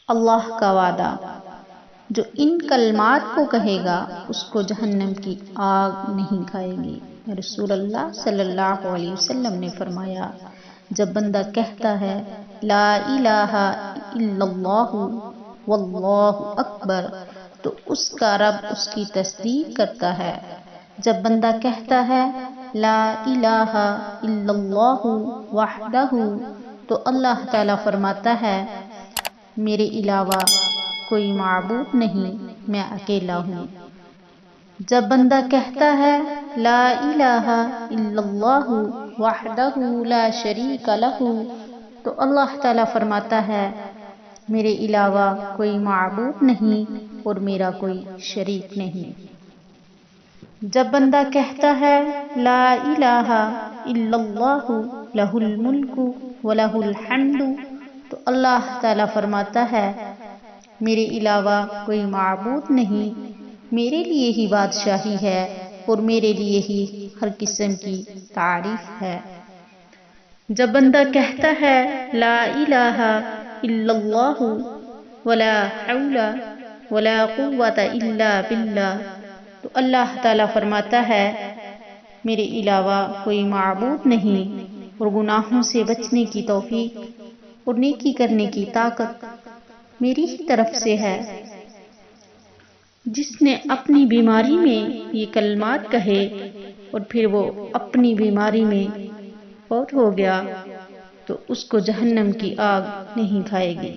اللہ کا وعدہ، جو ان کلمات کو کہے گا اس کو جہنم کی آگ نہیں کھائے گی۔ رسول اللہ صلی اللہ علیہ وسلم نے فرمایا، جب بندہ کہتا ہے لا الہ الا اللہ واللہ اکبر تو اس کا رب اس کی تصدیق کرتا ہے۔ جب بندہ کہتا ہے لا الہ الا اللہ وحدہ تو اللہ تعالیٰ فرماتا ہے میرے علاوہ کوئی معبود نہیں، میں اکیلا ہوں۔ جب بندہ کہتا ہے لا الہ الا اللہ وحدہ لا شریک لہ تو اللہ تعالیٰ فرماتا ہے میرے علاوہ کوئی معبود نہیں اور میرا کوئی شریک نہیں۔ جب بندہ کہتا ہے لا الہ الا اللہ لہ الملک ولہ الحمد تو اللہ تعالیٰ فرماتا ہے میرے علاوہ کوئی معبود نہیں، میرے لیے ہی بادشاہی ہے اور میرے لیے ہی ہر قسم کی تعریف ہے۔ جب بندہ کہتا ہے لا الہ الا اللہ ولا حول ولا قوة الا باللہ تو اللہ تعالیٰ فرماتا ہے میرے علاوہ کوئی معبود نہیں اور گناہوں سے بچنے کی توفیق اور نیکی کرنے کی طاقت میری ہی طرف سے ہے۔ جس نے اپنی بیماری میں یہ کلمات کہے اور پھر وہ اپنی بیماری میں فوت ہو گیا تو اس کو جہنم کی آگ نہیں کھائے گی۔